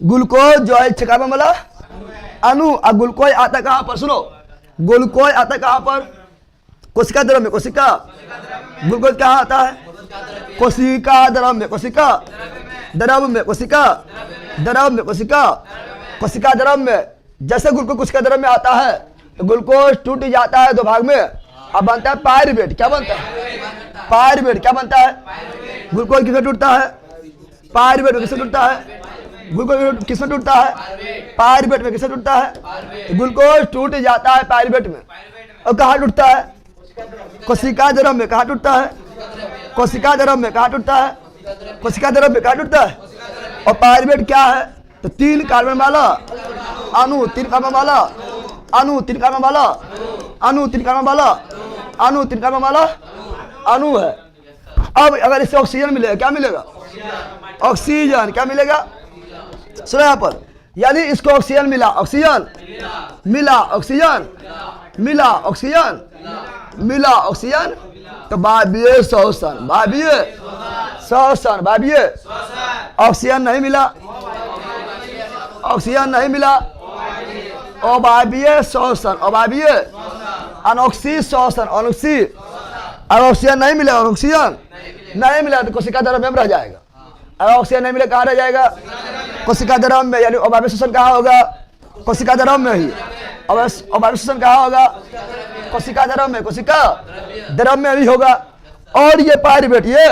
Glucose जो है carbon वाला अणु, और ग्लूकोज आता कहाँ पर, सुनो, ग्लूकोज आता कहाँ पर, कोशिका द्रव में, कोशिका। ग्लूकोज कहाँ आता है, कोशिका द्रव में, कोशिका द्रव में, कोशिका द्रव में, कोशिका कोशिका द्रव में। जैसे ग्लूकोज कोशिका द्रव में आता है तो ग्लूकोज टूट जाता है दो भाग में, अब बनता है पायरुवेट। क्या बनता है, पायरुवेट। क्या बनता है, ग्लूकोज किसमें टूटता है, पायरुवेट में। किसमें टूटता है, ग्लूकोज किसमें टूटता है, पायरुवेट में। किसमें टूटता है, तो ग्लूकोज टूट जाता है पायरुवेट में। और कहाँ टूटता है, कोशिका द्रव में। कहाँ टूटता है, कोशिका द्रव में। कहाँ टूटता है, कोशिका द्रव में। कहाँ टूटता है, और पायरुवेट क्या है, तो 3 कार्बन वाला अणु, 3 कार्बन वाला अणु, 3 कार्बन वाला अणु, 3 कार्बन वाला अणु, 3 कार्बन वाला अणु है। अब अगर इससे ऑक्सीजन मिलेगा, क्या मिलेगा, ऑक्सीजन। क्या मिलेगा, सुनो यहाँ पर, यानी इसको ऑक्सीजन मिला, ऑक्सीजन मिला, ऑक्सीजन मिला, ऑक्सीजन मिला, ऑक्सीजन, तो वायवीय श्वसन, वायवीय श्वसन, वायवीय। ऑक्सीजन नहीं मिला, ऑक्सीजन नहीं मिला, अवायवीय श्वसन, अवायवीय, अनोक्सी श्वसन, अनोक्सी। अगर ऑक्सीजन नहीं मिला, ऑक्सीजन नहीं मिला तो कोशिका द्रव में रह जाएगा। अगर ऑक्सीजन नहीं मिला कहाँ रह जाएगा, कोशिका द्रव में। यानी अवायवीय श्वसन कहाँ होगा, कोशिका द्रव में ही। अवायवीय श्वसन कहाँ होगा, कोशिका द्रव में, कोशिका द्रव में भी होगा। और ये पायरुवेट, ये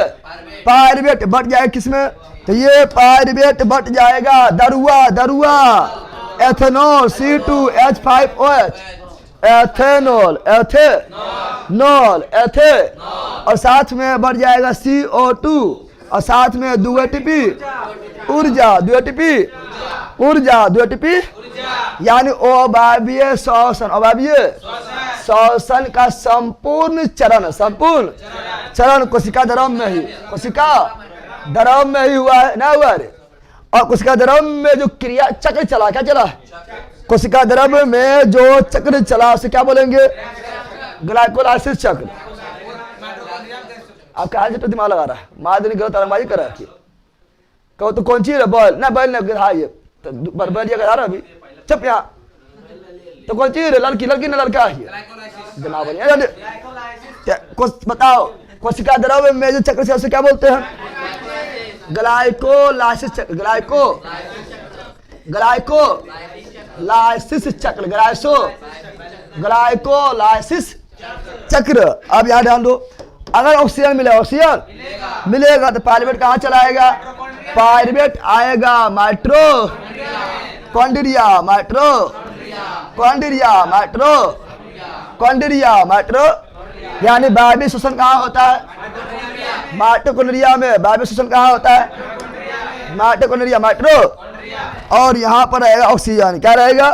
पायरुवेट बट जाएगा किसमें, तो ये पायरुवेट बट जाएगा दरुआ, दरुआ, एथेनॉल, C2H5OH, एथेनॉल, एथेनॉल, एथे, और साथ में बढ़ जाएगा CO2, और साथ में 2 ATP ऊर्जा, 2 ATP ऊर्जा, 2 ATP, यानी अवायवीय श्वसन, अवायवीय श्वसन का संपूर्ण चरण, संपूर्ण चरण कोशिका द्रव में ही, कोशिका द्रव में ही हुआ है ना, हुआ है। और कोशिका द्रव में जो क्रिया चक्र चला, क्या चला, कोशिका द्रव में जो चक्र चला उसे क्या बोलेंगे, ग्लाइकोलाइसिस चक्र। आप कहा तो दिमाग लगा रहा है, मादनी गलत तरंगबाजी कर रहा है। कहो तो कौन चीज है, बॉल ना, बॉल ना गिरा, ये तो बॉल ये गिरा रहा अभी, चुप यहाँ। तो कौन चीज है, लड़की, लड़की ना लड़का है, जनाब बताओ। कोशिका द्रव में जो चक्र से उसे क्या बोलते हैं, ग्लाइकोलाइसिस चक्र, ग्लाइकोलाइसिस चक्र, ग्लाइकोलाइसिस चक्र। अब यहाँ ध्यान दो, अगर ऑक्सीजन मिले, ऑक्सीजन मिलेगा तो पायरुवेट कहाँ चलाएगा, पायरुवेट आएगा माइटोकॉन्ड्रिया, माइटोकॉन्ड्रिया, माइटोकॉन्ड्रिया, माइटो, यानी वायवीय श्वसन कहाँ होता है, माइटोकॉन्ड्रिया में। वायवीय श्वसन कहाँ होता है, माइटोकॉन्ड्रिया, माइट्रो। और यहाँ पर रहेगा ऑक्सीजन, क्या रहेगा,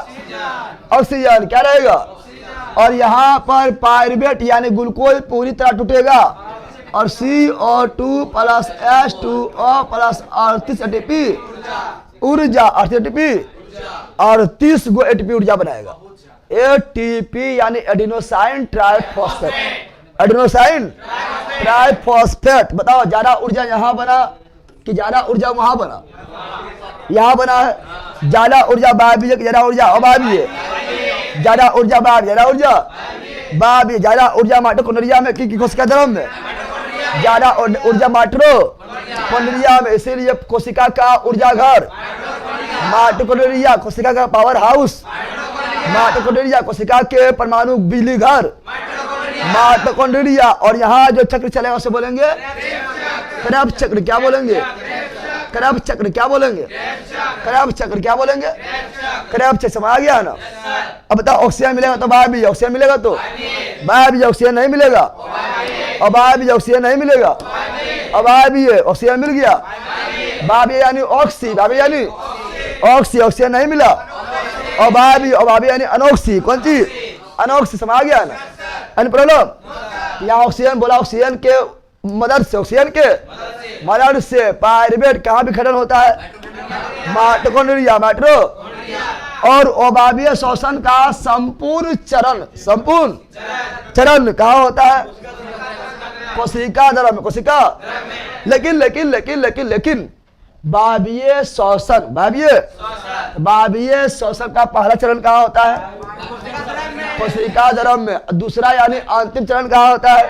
ऑक्सीजन क्या रहेगा। और यहाँ पर पायरुवेट यानी ग्लूकोज पूरी तरह टूटेगा और CO2 plus H2O plus 38 ATP ऊर्जा, 38 ATP और 30 गो ATP ऊर्जा बनाएगा। ATP यानी एडिनोसाइन ट्राइफॉस्फेट, एडिनोसाइन ट्राइफॉस्फेट। बताओ ज्यादा ऊर्जा यहाँ बना कि ज्यादा ऊर्जा वहां बना, यहाँ बना है। ज्यादा ऊर्जा वायवीय, ज्यादा ऊर्जा अवायवीय, ज्यादा ऊर्जा वायवीय, ज्यादा ऊर्जा वायवीय, ज्यादा ऊर्जा माइटोकॉन्ड्रिया में की कोशिका द्रव में, ज्यादा ऊर्जा माइटोकॉन्ड्रिया में। इसीलिए कोशिका का ऊर्जा घर माइटोकॉन्ड्रिया, कोशिका का पावर हाउस माइटोकॉन्ड्रिया, कोशिका के परमाणु बिजली घर माइटोकॉन्ड्रिया। और यहाँ जो चक्र चलेगा उसे बोलेंगे करेब चक्र। क्या बोलेंगे, करेब चक्र। क्या बोलेंगे, करेब चक्र। क्या बोलेंगे, करेब चक्र। समझ आ गया ना। अब बताओ ऑक्सीजन मिलेगा तो वायवीय, ऑक्सीजन मिलेगा तो वायवीय, ऑक्सीजन नहीं मिलेगा अवायवीय, ऑक्सीजन नहीं मिलेगा अवायवीय, ऑक्सीजन मिल गया वायवीय यानी ऑक्सी, वायवीय यानी ऑक्सी, ऑक्सीजन नहीं मिला अवायवीय, अवायवीय यानी अनोक्सी। कौन चीज, अनोक्सी। समझ आ गया ना। Any problem. यहाँ ऑक्सीजन बोला, ऑक्सीजन के मदद से, ऑक्सीजन के मदद से पायरुवेट कहाँ भी खनन होता है, माइटोकॉन्ड्रिया, माइट्रो। और अवायवीय श्वसन का संपूर्ण चरण, संपूर्ण चरण कहाँ होता है, कोशिका द्रव में, कोशिका। लेकिन लेकिन लेकिन लेकिन लेकिन बाबीय श्वसन, बाबीय श्वसन का पहला चरण कहाँ होता है? कोशिका द्रव्य में। दूसरा यानी अंतिम चरण कहाँ होता है?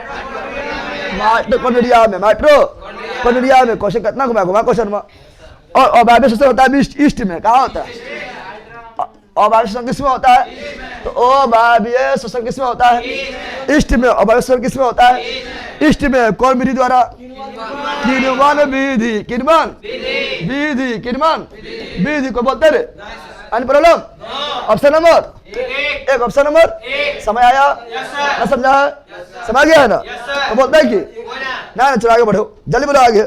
माइटोकॉन्ड्रिया में, माइटोकॉन्ड्रिया में। क्वेश्चन कितना घुमा क्वेश्चन में। और अबाबीय श्वसन होता है ईस्ट में। कहाँ होता है? अबाबीय श्वसन किसमें होता है? तो अबाबीय श्वसन किसमें होता है? ईस्ट में। अबाबीय श्वसन किसमें होता है? ईस्ट में। कौन विधि द्वारा? किण्वन विधि। किण्वन विधि को बोलते हैं। Any problem? ऑप्शन नंबर एक, ऑप्शन नंबर। समय आया ना? समझा है? समझ गया है ना? तो बोलते हैं कि ना, चलो आगे बढ़ो, जल्दी बोलो आगे।